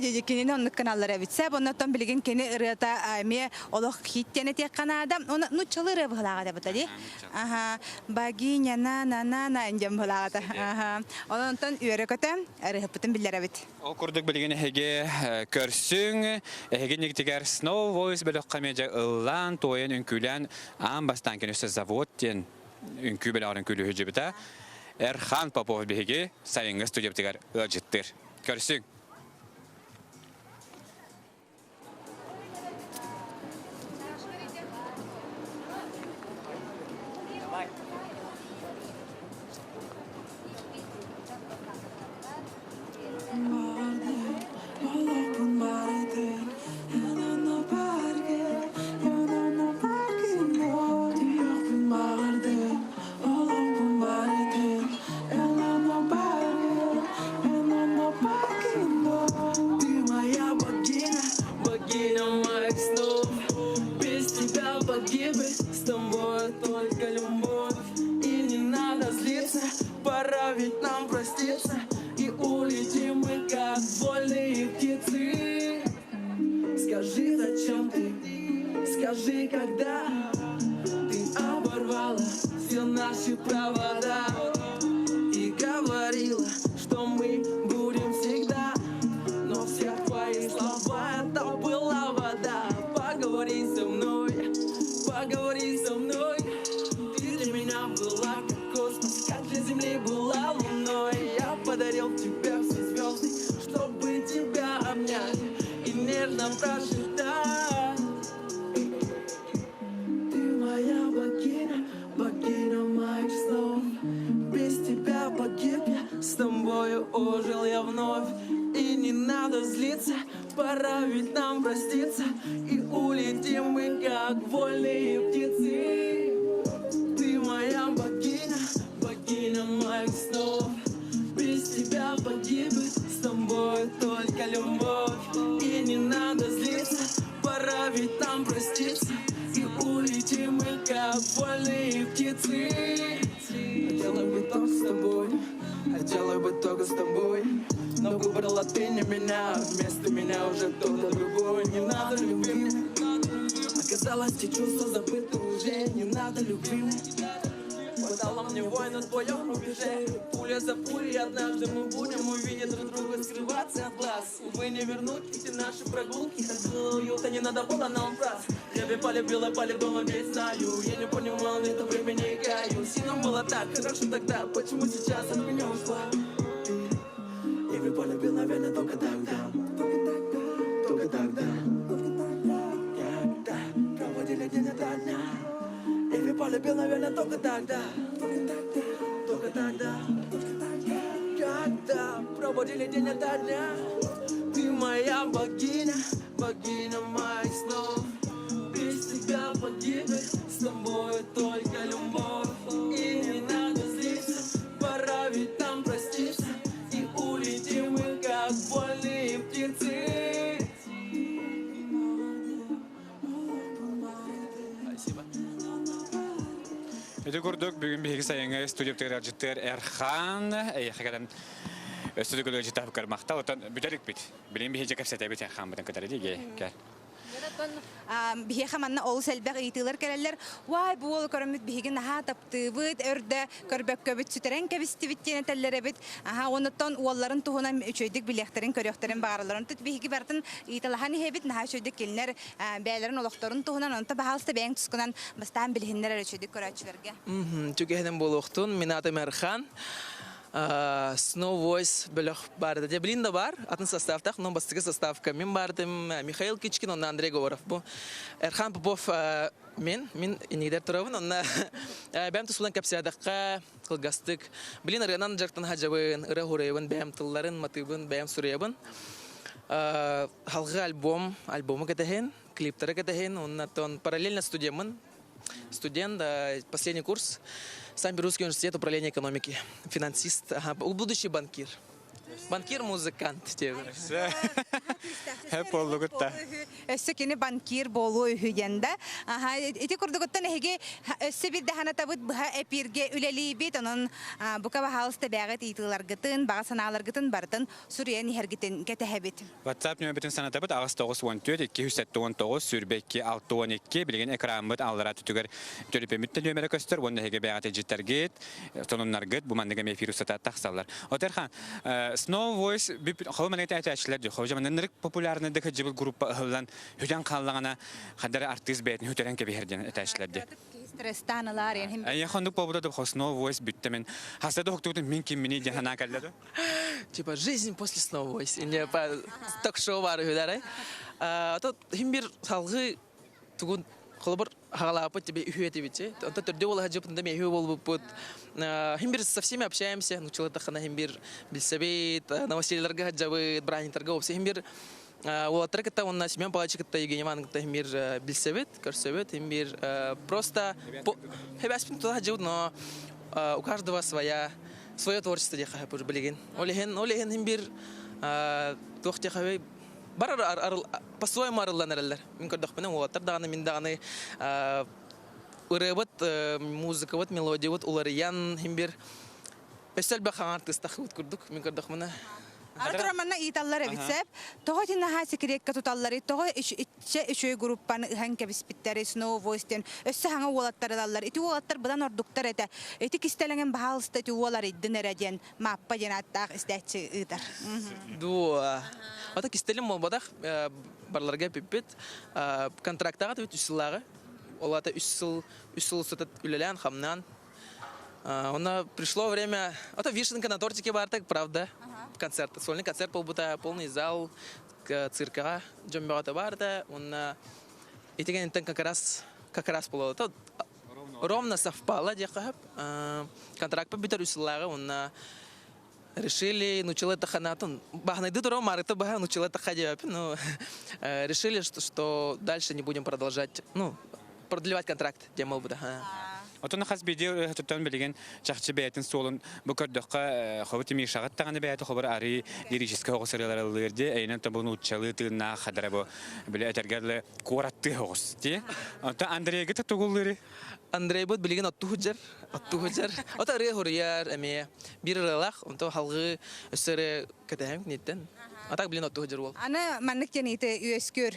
Жекенин оннук каналлар битсе, оннотон билген кени ырыта ме олох хиттене тек канада, оны нучалыры былагада битади. Аха, багиня на инжем былагада. Аха. Онтон үйрөкөтө ырыпытын биллер бит. Ол курдук билген эге көрсүң, эге негтигер Snow Voice бөлөк камеже ыллан тоен үнкүлән ан бастан кенесе завод тен үнкү беларын күлү хүҗибита. Эрхан Попов биге сайынгы студиятыгар ыжыттыр. Көрсүң. Скажи, когда ты оборвала все наши провода и говорила, что мы будем всегда, но все твои слова это была вода. Поговори со мной, ты для меня была как космос, как для земли была луной. Я подарил тебе все звезды, чтобы тебя обнять и нежно прошептать. С тобою ожил я вновь, и не надо злиться, пора ведь нам проститься, и улетим мы как вольные птицы. Ты моя богиня, птицы. Хотела бы только с тобой, хотела бы только с тобой. Но выбрала ты не меня, вместо меня уже кто-то другой. Не надо, любимый. Оказалось, те чувства забыты уже, не надо, любимый. Хватало мне войну в твоем рубеже. Пуля за пулей, однажды мы будем увидеть друг друга, скрываться от глаз. Увы, не вернуть эти наши прогулки. Как было уютно, не надо было нам фраз. Я бы полюбила весь знаю. Я не понимал, это время не каюсь. И нам было так хорошо тогда, почему сейчас от меня ушла? Я бы полюбил, наверное, только тогда. Только тогда. Когда проводили день ото дня. Я бы полюбил, наверное, только тогда. Только тогда. Когда проводили день ото дня. Ты моя богиня, богиня моих снов. Без тебя погибнуть, с тобой только любовь. И не надо злиться, пора ведь нам проститься. И улетим мы, как вольные птицы. Спасибо. Эти курдук бүгін бейгі сайыңы студиоптығыр жыттыр Эрхан, әйіқіғадан студиоптығыр жыттар бұқармақта, отан бүдәрік біт. Білейін бейгі кәпсәті біт Эрхан бұдан көтәрі дейге, кәр. Бихе манна ол сәлбәк итилер керәләр. Вай бу ол көрәмит бихеге наһа таптыбыт өрдә көрбәк көбит сүтәрән кәбисти биттене тәлләре бит. Аһа оннан улларын туһуна өчөйдик биләхтерен көрәхтерен багарларын тит бихеге бартын италаһан һәбит наһа шөйдик килнәр бәйләрен олохторын туһунан онта баһалста бәң тускынан бастан билһиннәр өчөйдик көрәчләргә. Түгәһенем булуктун, мин атым Эрхан. Snow Voice бөлөх барды. Де блин да бар, атын составтах, но бастыгы составка. Мен бардым Михаил Кичкин, онна Андрей Говоров. Бу Эрхан Попов мен инегдер турабын, онна бәм тусулан кәпсиядаққа қылғастық. Блин арганан жақтан хаджабын, ыры хурайбын, бәм тылларын, матыбын, бәм сурайбын. Халғы альбомы кәтәхен, клиптары кәтәхен, онна тон параллельно студиямын. Студент, последний курс. Сам Русский университет управления экономики. Финансист, будущий банкир. Банкир-музыкант. Hep oldukta. Össekini bankir bolu ühüyende. Aha, iti kurduktan hege össe bir dahana tabut buha epirge üleli bit onun buka bahalsta bəğət itilar gıtın, bağa sanalar gıtın barıtın Suriye niher gıtın ketehebit. WhatsApp nöbetin sana tabut ağız 914 279 sürbekki 612 bilgin ekranımız allara tütügür törüpe mütte nömere köster. Onda hege bəğət ejitler git, sonunlar git, bu mandıga mefiri sata taqsallar. Oterhan, Snow Voice bir xolmanayta әтәчләр diyor. Hocam nırık popülerine de kıcıbıl grupa hılan hücan kallağına kadar artist beytin hüteren kebiherden әтәчләр diyor. Strestanalar yani hem. Ay xonduk pobuda da Snow Voice bittemin. Hasada hoktuğun min kim mini diye hana kalladı. Типа жизнь после Snow Voice. Или по ток-шоу бар hüdere. Ата hem bir salgı tugun kolabor халапы тебе үһүете бите. Онта төрдө бол хаҗыпында мехү бол бут. Hem bir со всеми общаемся, ну человека hem bir билсебет, новостелерге хаҗабы, бранитарга опсе hem bir улатры кытта онна Семен Павлович кытта Евгений Иванович кытта hem bir билсебет, көрсөбет, hem bir просто хебаспин туда хаҗыт, но у каждого свое творчество диха хапыр билген. Олеген hem bir тохте хавай бар по-своему арылланарлар. Мин көрдөх менен улаттар даганы мин даганы ырыбыт музыка вот мелодия вот уларыян hem bir өсөл бахан артист тахыт көрдүк. Мин көрдөх менен Артура манна италлар битсеп, того тина ха секретка туталлары, того üçe группаны хан кебиспиттери Snow Voice-тен өссө хаңа улаттар даллар. Ити улаттар будан ордуктар эте. Эти кистелеген баалста ти улар иддин эреден маппа жанаттак истечи ытар. Ду. Ата кистелем болбадах барларга пиппет контракттага түт үсүллагы. Олата 3 жыл сатат үлелен хамнан. Она пришло время. Это вишенка на тортике бартак, правда. Концерт, сольный концерт полный зал цирка. Джамбата барта, он и теперь как раз было. Ровно совпало, дехаб. Контракт по битарюслага, он решили, ну человек ханатон. Бахнайды дорого, марыта баха, ну человек ходя, ну решили, что дальше не будем продолжать, ну продлевать контракт, где мы будем. Отон хас биде туттан билген чахчы бәйтин солун бу көрдөккө хобут ми шагат таганы бәйти хобар ари лирический хогосырларды әйнен табуну учалы тына хадара бу биле этергерле коратты хогос ти. Ата Андрейге татугуллары. Андрей бут билген атту хуҗар. Ата ре хорияр эме бир ралах, онто халгы өсөрө кетем ниттен. Атак билген атту хуҗар бол. Аны маннык жените үескөр.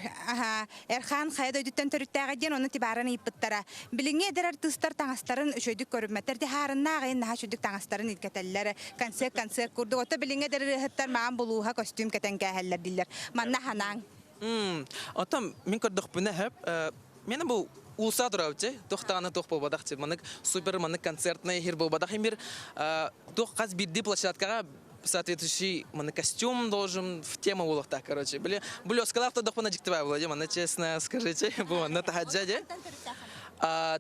Эрхан хайда өдүттен төрүттәгә ден оны тибараны иппеттара. Билиңе дерер тыстар таңастарын өшөдүк көрүммәттер де харынна гайын наха шөдүк таңастарын иткәтәлләр. Концерт курду. Ота билиңе дерер хаттар маған булуха костюм кетен кәһәлләр диләр. Манна ханаң. Атам мин көрдүк бүне хәп. Менә бу улса турабычы, тохтаны тох болбадакчы. Манык супер манык концертный хир болбадак химир. Тох каз бидди площадкага соответствующий костюм должен в тему улахта, короче. Были сказал, что дохпана диктовая Владимир, честно скажите, было на тахаджаде.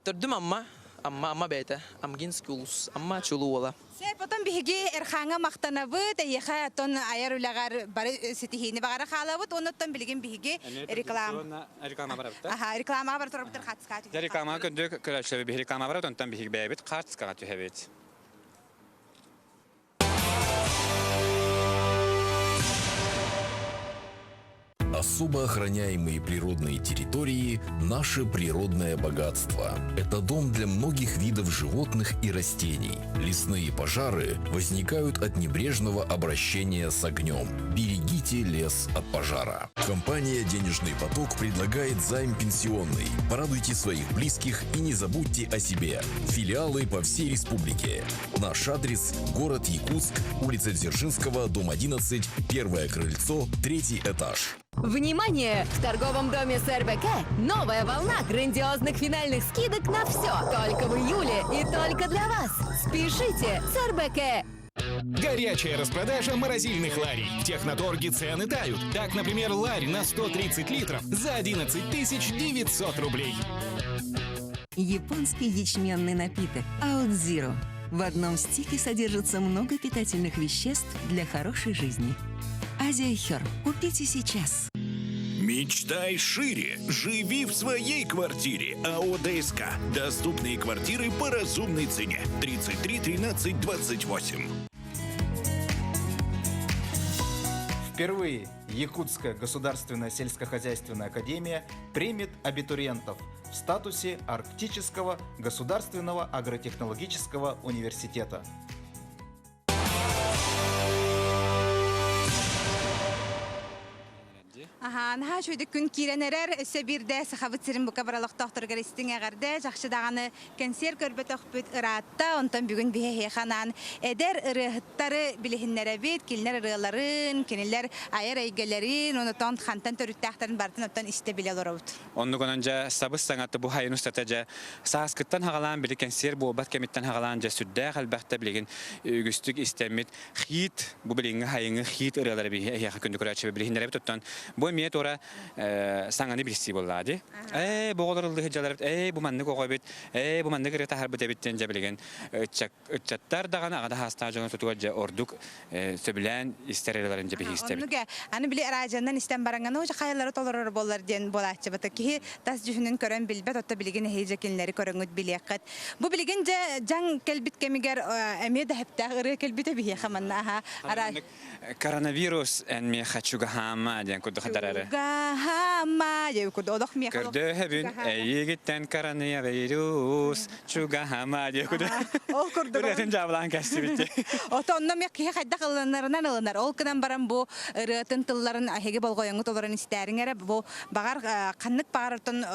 Тордум амма бейта, амгин скулус, амма чулуола. Сей потом биги эрханга мактанабы, таяха тон аяр улагар бары ситихини багара халабыт, оннан билген биги реклама. Реклама бар. Реклама бар торбутер хатскат. Реклама көндө көрөчлөбү би реклама бар, онтан биги бәйбит картскага төһәбет. Особо охраняемые природные территории – наше природное богатство. Это дом для многих видов животных и растений. Лесные пожары возникают от небрежного обращения с огнем. Берегите лес от пожара. Компания «Денежный поток» предлагает займ пенсионный. Порадуйте своих близких и не забудьте о себе. Филиалы по всей республике. Наш адрес – город Якутск, улица Дзержинского, дом 11, первое крыльцо, 3-й этаж. Внимание! В торговом доме СРБК новая волна грандиозных финальных скидок на все. Только в июле и только для вас. Спешите! СРБК! Горячая распродажа морозильных ларей. В Техноторге цены тают. Так, например, ларь на 130 литров за 11 900 рублей. Японский ячменный напиток Out Zero. В одном стике содержится много питательных веществ для хорошей жизни. Азия Хер. Купите сейчас. Мечтай шире. Живи в своей квартире. АО ДСК. Доступные квартиры по разумной цене. 33 13 28. Впервые Якутская государственная сельскохозяйственная академия примет абитуриентов в статусе Арктического государственного агротехнологического университета. Наха шуйдык күн киренерер өсө бирде сахабытсырын бука баралык доктор Гристин агарды жакшы даганы консерв көрбөтөк бүт ыратта онтон бүгүн бихе ханан эдер ырыттары билихиннере бит килнер ырыларын кинилер айыр айгелерин онтон хантан төрүттактарын бартын оттон исте биле лорот. Онну гонанжа сабыс саңаты бу хайын устатажа сааскыттан хагалан били консерв болбат кемиттен хагалан жа сүддэ халбахта билеген үгүстүк истемит хит бу билинге хайыңы хит ырылары бихе яха күндү көрөчү билихиннере бит оттон бу мие тора саңаны билси боллады. Боголорулды жаларып, бу манны когойбит, бу манны кырыта харбы дебиттен жабилген. Чаттар дагана ада хаста жона тутуга же ордук сөбүлән истерелерин жеби истебит. Онуга аны били аражандан истен баранганы ожа кайылары толорор боллар ден болачы бата ки тас жүхүнүн көрөн билбет отта билген хейжекинлери көрөңүт билиякат. Бу билген же жан келбит кемигер эме да хепта ыры келбите бие хаманна ара коронавирус эн ми хачуга хама ден куду хадарары. Гахама я куду одох ми хало. Көрдө хебин эйгиттен коронавирус чуга хама ден куду. Ол курду. Бүрөтүн жабылан кастибитти. Отонно ми хайда кылынарынан алынар. Ол кынан баран бу ырытын тылларын ахеге болгоюңу толорун истериңере бу багар каннык багартын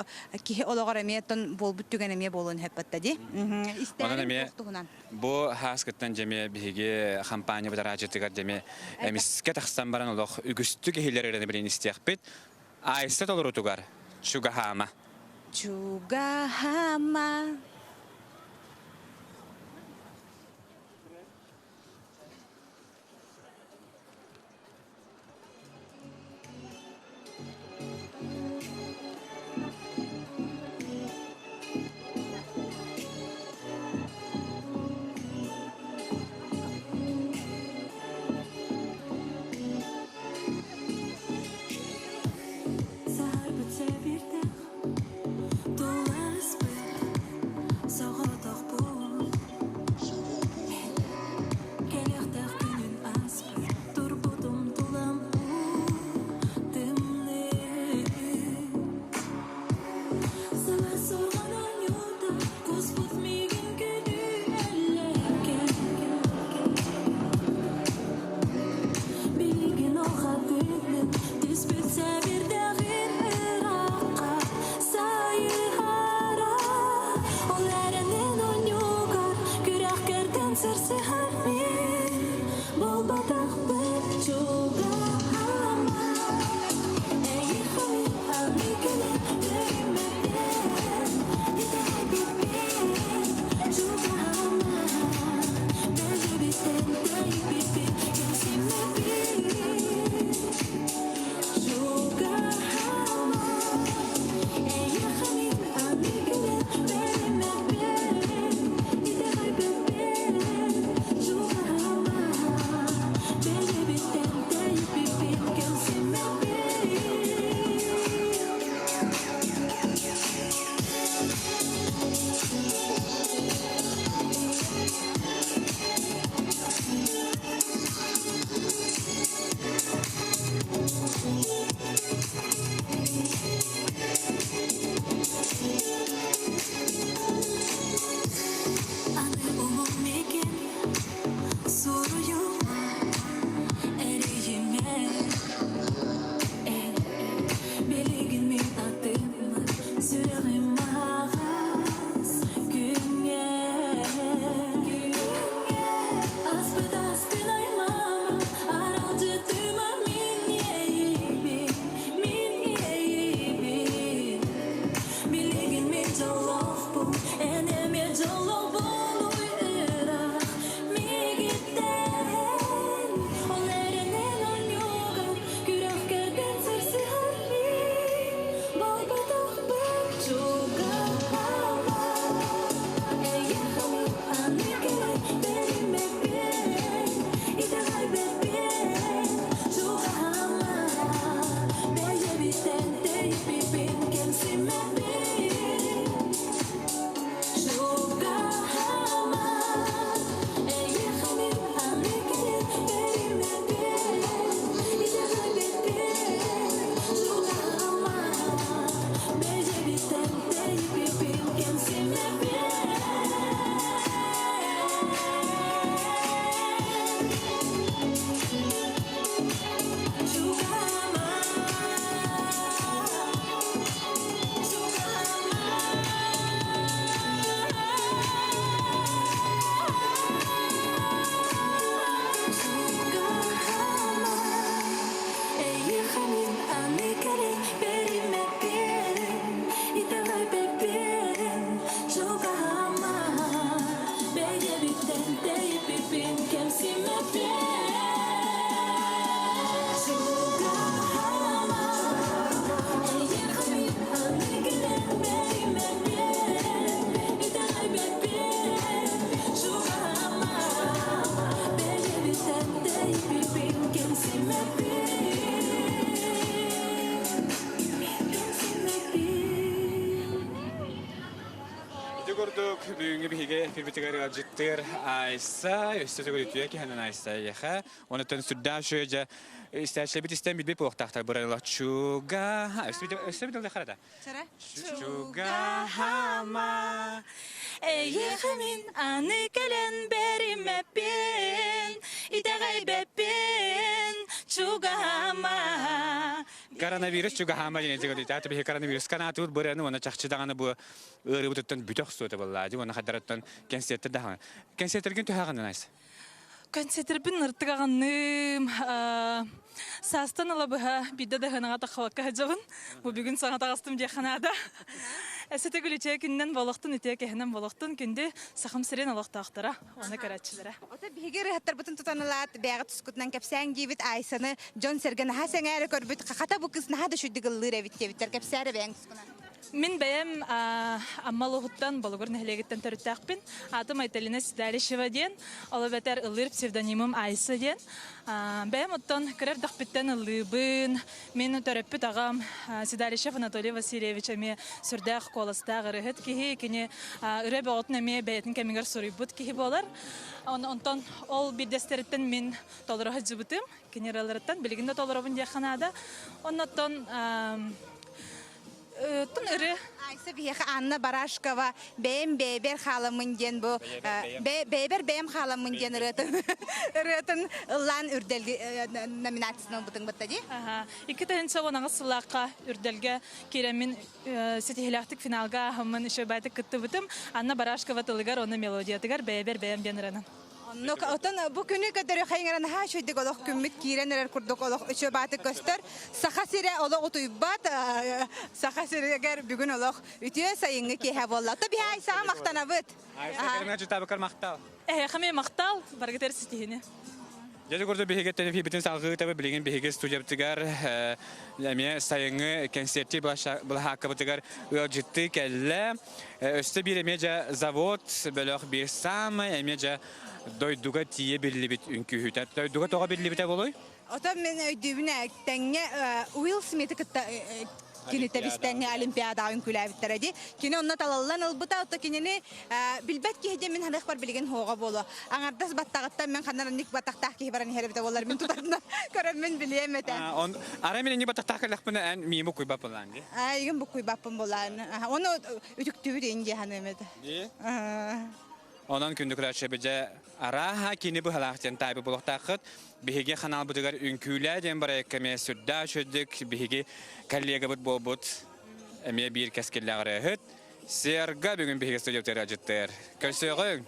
ки ологор эмиеттен болбут түгөн эме болун хеппатта ди. Истерин тохтугунан. Бу хаскыттан жеме биге компания бадарачытыгар жеме эмиске таксан баран олох үгүстүк эхилеререни билин истиякпит. Айса толорутугар чугахама. Чугахама. Бүгінгі біге фирбетігері життер айса, өстесі көрітуе ки ханан айса еха. Оны төн сүрда шөйе істәшілі біт істен білбей бұлықтақтар бұрайлық чуга. Өсті бітілді қарада? Чуга хама. Эйхамин аны кэлэн беримэппин, итэгай бэппин, чугахама. Коронавирус чугахама дене жигоди. Таты бихе коронавирус канатур бұраны оны чақчыдағаны бұ ұры бұтыттан бүтіқ суыты болады. Оны қадараттан кенсеттер дағаны. Кенсеттерген түйағанын айсы? Концентрбин ныртыгағанным састан алабыға бидді дағынаға тақылаққа жабын. Бұл бүгін саңа тағыстым дияқанада. Әсеті күліче күннен болықтын, үтея кәхінен болықтын, күнде сақым сірен алықтақтыра, оны қаратшылара. Ота бігер хаттар бұтын тұтанылат, бәғі тұскутынан кәпсәң дейбіт айсаны Джон Серген ха сәң әрі көрбіт, қақата бұл кызын ха да шүддігілір әвіттебіттер кәпсәрі бәң тұскуна. Мен бәйім аммалығыттан болығыр нәхілегіттен төріттәқпін. Атым Айталина Сидалишева ден, олы бәтер ылыр псевдонимым Айсы ден. Бәйім оттан кірер дақпіттен ылыбын. Мен төріппіт ағам Сидалишев Анатолий Васильевич әме сүрдәқ қолыстағы рыхыт кейі, кені үрі бәғытын әме бәйетін кәмігер сұрыйбыт кейі болар. Онтан ол бірдестеріттен мен толырығы жүбітім, кенераларыттан білігінде толырығын дияқанада. Оннаттан Тун ыры. Айса бияха Анна Барашкова бәйім бәйбер халамын ден бұ. Бәйбер бәйім халамын ден ұрытын ұлан үрделгі номинациясының бұтың бұтта де? Икі тәйінсі онаңы сылаққа үрделге керемін сетихилақтық финалға ғымын үші бәйті күтті бұтым. Анна Барашкова тылығар оны мелодиятығар бәйбер бәйім ден ұрының. Отон бу күнү көдөрү хайңаран ха шөйдүк олох күммит киренер курдук олох үчө баты көстөр саха сире олох утуйбат саха сирегер бүгүн олох үтүө сайыңы кеһе болла та би ай саа мактанабыт Айса жүта бакар мақтал. Хаме мақтал баргатер ситихине. Jadi kurdu bihigeten fi bitin salgı tabi bilgin bihige stüdyo bitigar lamiye sayıngı konserti bula hakkı bitigar ciddi kelle üstü bir emece zavod belok bir sam emece doyduga tiye birli bit ünkü hütet doyduga toğa birli bite boloy Ota men öydübüne tenge Will Smith kıtta Кинете бистәңе олимпиада үңкүләбиттер ди. Кине онна талаллан ылбыта отта кинени билбет киһде мен хадах бар билген хога боло. Аңардас баттагатта мен ханарник баттактак ки баран херебите болар мен тутарна. Көрөм мен билем эте. Он ара мен ни баттактак лахпына ан миму куй бапылан ди. Иген бу куй бапын болан. Оны үтүктүбү денге ханемете. Ди. Ondan kündükler şebece araha kini bu halakten tabi buluqtaqıt. Bihigi kanal budugar ünküyle den bara ekeme südda şöddük. Bihigi kallega bud bolbut. Emiye bir keskillagre hıt. Serga bugün bihigi stüdyo teracıttır. Köşeğin.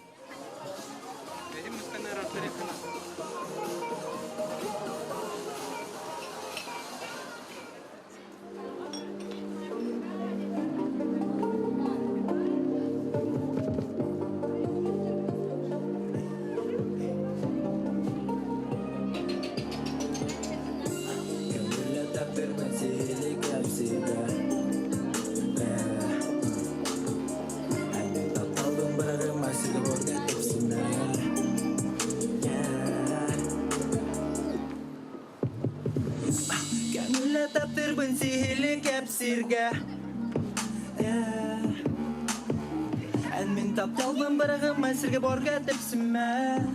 Min taptaldım bırakım masirge borga tepsime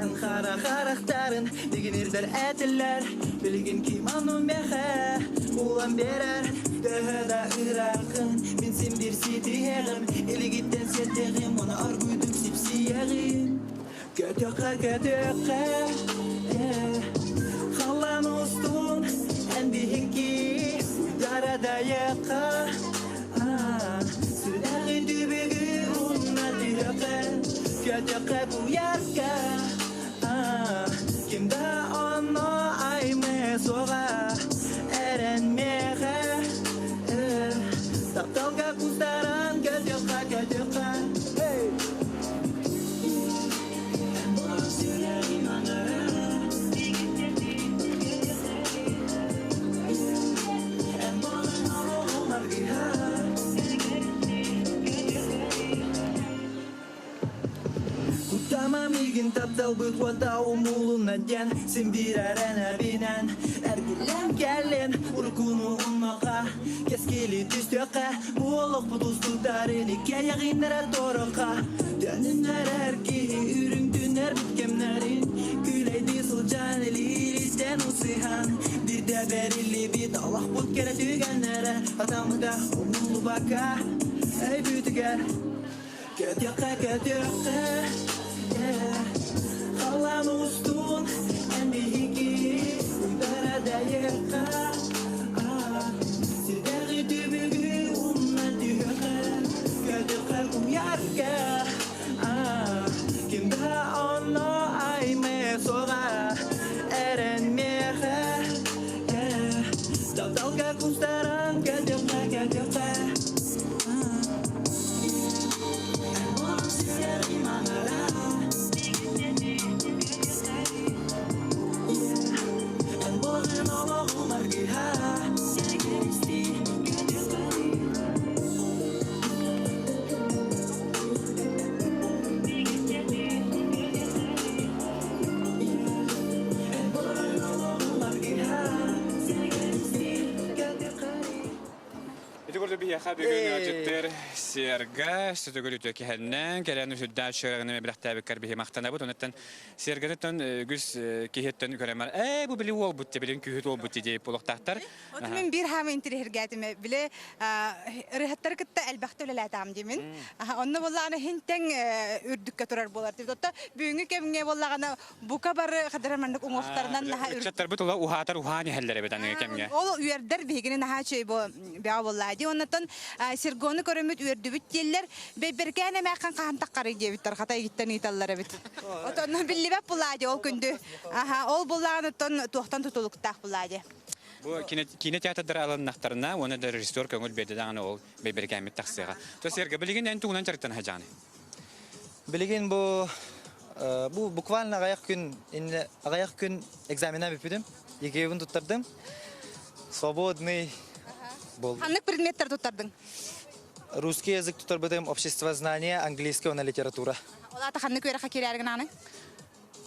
En karaktarın diginirler etiller Bilgin kim anu mehe ulan berer Döheda ırakın binsin bir sitiyegim Eli gitten settegim ona arguyduk sipsiyegim Kötöke Kalan ustun en bihiki Darada yaka Sırdağı dübüğü unna diyaka Kötöke bu yaka Kimda onu ayme soğa Erenmeğe Taptalga kustaran kötöke Hey Süreyim anara Tamam ilgin taptal büt vata umuluna den Sen bir arana binen Ergilen gelen urkunu unmaka Keskili tüstöka Muğluk buduz tutarını Kayağınlara toruka Dönünler erki Ürün düner bitkemlerin Küleydi sulcan eliristen usihan Bir de berilli bit Allah but kere tügenlere Hatamı da umulu baka Ey bütüger Kötöke Kalan ustun en bihiki Darada yaka Sirdağı dübüğü unna düğe Kötöke uyarka Kimda onu ayme soğa Erenmeğe Dalga kustaran kötöke Sireyim anara Burada bir yaka bir gün acıttır. Serga, sütü gülütü ki hennen. Gelen sütü şırağını bilakta bekar bir maktana bud. Ondan Serga'dan güz kihetten göremer. Bu bili ol butti, bilin kühüt ol butti deyip buluqtaqtar. Otumun bir hama intiri hirgatime bile rihattar kitta elbaqta öyle latam demin. Onna bollana hinten ürdükke turar bolar deyip. Otta büyüngü kemge bollana buka bar kadar mandık umuqtarından naha ürdük. Çattar bud ola uhatar uhani hellere bedan kemge. Ol üyerder bihigini naha şey bu biya bolladı. Ondan Sergonu körümüt ürdübüt yeller bebergene mekan kan takkari diyebitter. Hata gitten itallara bit. Ondan billi bep bolladı ol gündü. Ol bollana ton tuğtan tutulukta bolladı. Bu kine teatrlar alanaktarına onu da rejissör köngül bededen ol bebergene taksıga. To Serga bilgin en tuğunan çarıktan hacani. Bilgin bu bukvalno ағаяқ күн экзамена бипидим. Екеуін туттардым. Свободный был. Қанық предметтер туттардың? Русский язык туттарбыдым, общество знания, английский она литература. Олата қанық өрі қакерерген аны?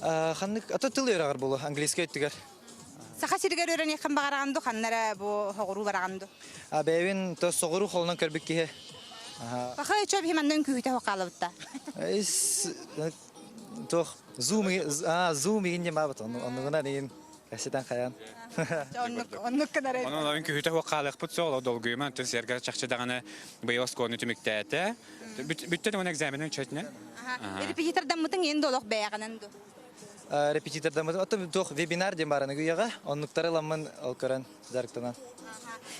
Қанық ата тыл өрағар болу, английский өттігер. Сақа сиргер өрен еқін бағарағанды, қаннары бұл хоғыру барағанды? Бәйвин то соғыру қолынан көрбік кеге. Бақы өчөп хемандың күйті хоқалы бұтта? Тоқ зум егінде ма бұт, онығына дейін Кассетан қаян. Оннук кадар. Onun oyun kühüte o kalık put soğla dolguyma tüs yerga çakçı dağına beyaz konu tümüktete. Bütün onun egzaminin çötüne. Репетитордан мытың енді олық бәяғынан ду. Репетитордан мыты. Отым тоқ вебинар дем бараны гүйеға. Оннуктары ламын олкаран жарықтынан.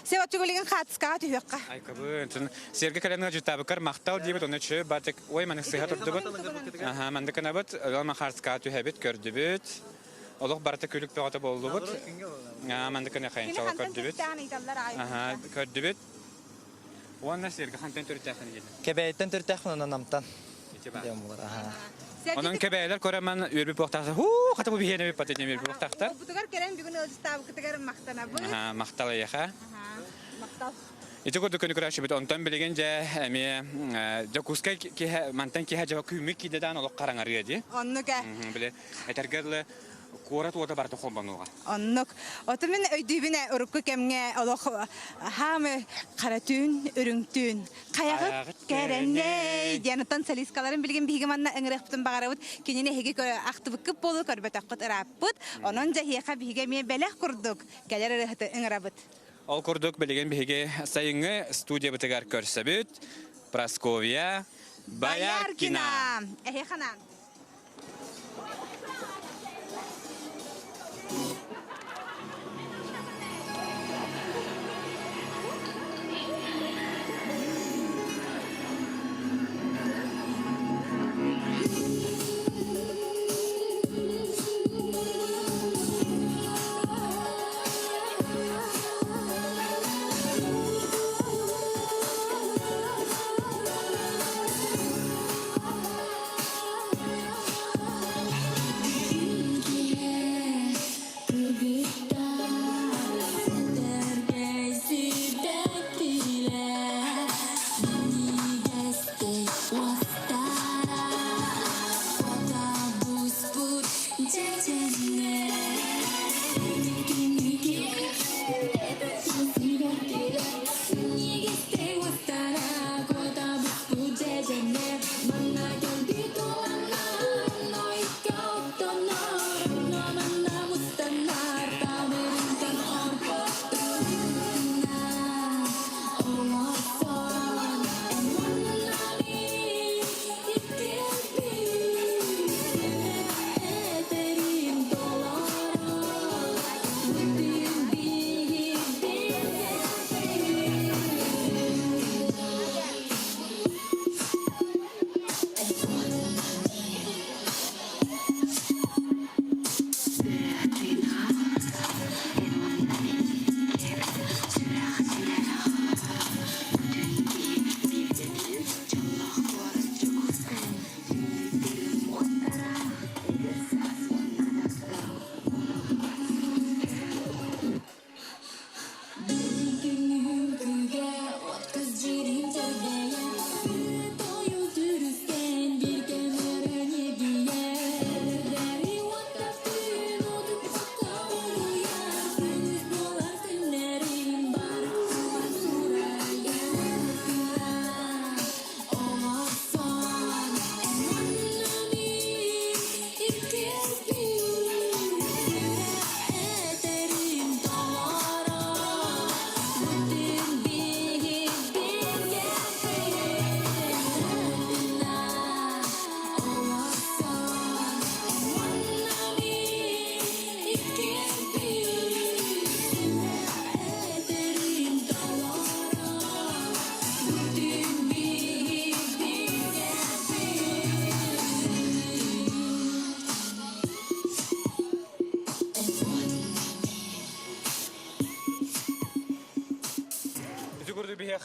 Сен отчугулеген қатысқаға түйеққа. Ay kabın. Sergi kalemine cütabıkar maqtal diyebit onu çö batık oy manik sıhhat otdubut. Aha mandıkına bit olma harska tühebit gördübüt. Олох барта күлүк бөгөтө болдубут. Мандыкына кайынча көрдүбүт. Аха, көрдүбүт. Уанна серге хантен төртөкөн келди. Кебейттен төртөкөн намтан. Дем булар. Аха. Onun kebeler koraman ürbü boktaqta. Hu, hata bu bihene bir patetini ürbü boktaqta. Butugar kerem bir gün ölçüstabı kıtıgar maqtana bu. Aha, maqtalı yaxa. Maqtal. İti kodu könü kuraşı bit ondan biligence emi jakuska ki mantan ki haja kümük kidedan olup qarangar yedi. Onnuka. Bile etergerle Kurat oda barta xobanuğa. Onnuk. Otumun öydübüne urukku kemge oloq hamı qaratün, ürüngtün. Qayağıt kerenne. Diyanıtan saliskaların bilgin bihigemanna ıngırıqpıtın bağarabıt. Kenine hegi aqtıbıkkıp bolu körbet aqıt ırapıt. Onun jahiyaqa bihigemiye belek kurduk. Keler ırıqtı ıngırabıt. Ol kurduk bilgin bihige sayıngı studiya bitigar körsebüt. Praskovia Bayarkina. Ehe xanan.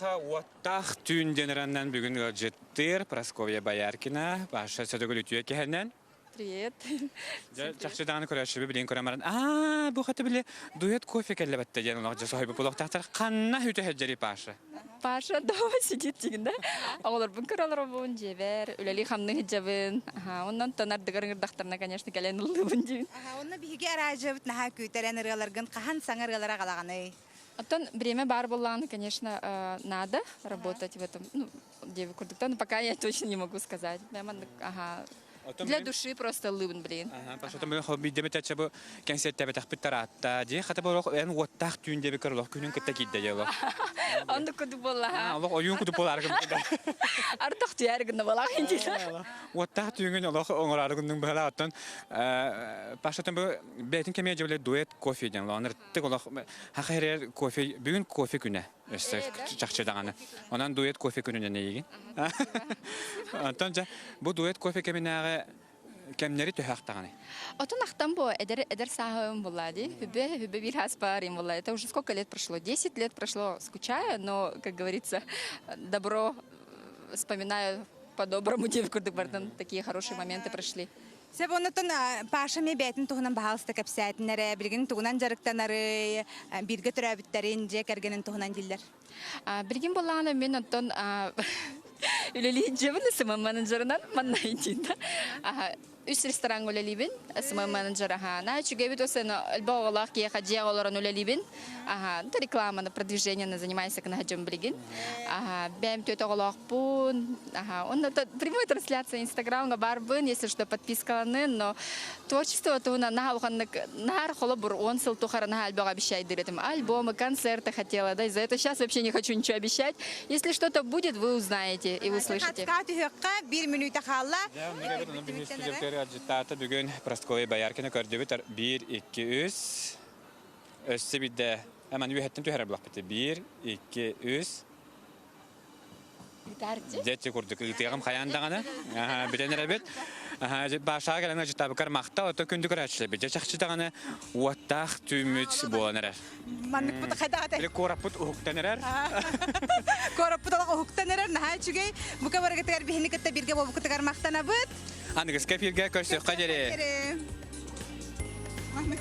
Уаттах түйін денераннан бүгін жеттір Прасковия Баяркина. Баша сөдігіл үтіе кехеннен. Привет. Жақшы дағаны көрәші білейін көремаран. Бұл қаты біле дуэт кофе кәлі бәтті ден олақ жасу хайбы бұлақтақтар. Қанна үті әджері Паша? Паша дома сидит дегенде. Олар бүн көралар бұн жебер. Үләли хамның хиджабын. Оннан тонардығыр ыңырдақтарына, конечно, кәлен ұлды бұн дейін. Онна бігі аражыбыт наға көйтәрен ырғаларғын қахан саңыр ырғалара қалағаны? Оттан время бар болған, конечно, надо работать в этом, ну, девы курдуктан, но пока я точно не могу сказать. Для души просто лыбн, блин. Пашатам бу хобби дебет ача бу концертте бетах питаратта. Ди хата бу эн воттах түйүн дебе кырлох күнүн кытта кидде жало. Онды куду болла. Аллах оюн кутуп болар кым. Артық түйәргінді болақ енді. Воттах түйүн Аллах оңорар күнүн бала аттан. Пашатам бу бетин кеме жабыле дуэт кофе ден ланыр тик Аллах хахерер кофе бүгүн кофе күнө. Өстө чакчыдаганы. Онан дуэт кофе күнүнө нейген. Антанча бу дуэт кофе кеменага кемнери төһактаганы. Отон ақтан бо, эдер сағым болады. Хүбе бір хаспарим болады. Это уже сколько лет прошло? 10 лет прошло. Скучаю, но, как говорится, добро вспоминаю по-доброму. Такие хорошие моменты прошли. Себ онутун Паша ме бәтин туһунан баһалысты кәпсәтиннәре, билген туһунан жарыктанары, бирге төрәбиттәрен же кәргенен туһунан дилләр. Билген болғаны мен онтон үлелейін жебін сымын менеджерынан маннайдин. Үс ресторан үлелейбін сымын менеджер. Начуге бит осын әлбағалақ кие хаджия оларын үлелейбін. Это реклама на продвижение, на занимайся на хаджем билген. Бәм төт оғалақ бұн. Он прямой трансляция Инстаграмға бар бұн, если что подпискаланы, но творчество туына нахар холо бур 10 сыл тухара на альбом обещать дыретим. Альбомы, концерты хотела, да, из-за этого сейчас вообще не хочу ничего обещать. Если что-то будет, вы узнаете и услышите. Bir minüte kalla. Agitata bugün Praskovya Bayarkina kördübüter 1 2 3 össe bir de hemen ühettim tüher blok bitti 1 2 3 Zetçi kurduk iltiyagım kayandağını bilenler evet başa gelen agita bakar makta oto kündük raçlı bir çakçıdağını wattaq tümüç bolanır. Manlık bu da kadar. Böyle koraput uhuktanır. Koraput da uhuktanır. Naha çünkü bu kadar kadar bir hini katta birge bu kadar maktana bud. Anne kız kefilge köşe kaderi. Manlık.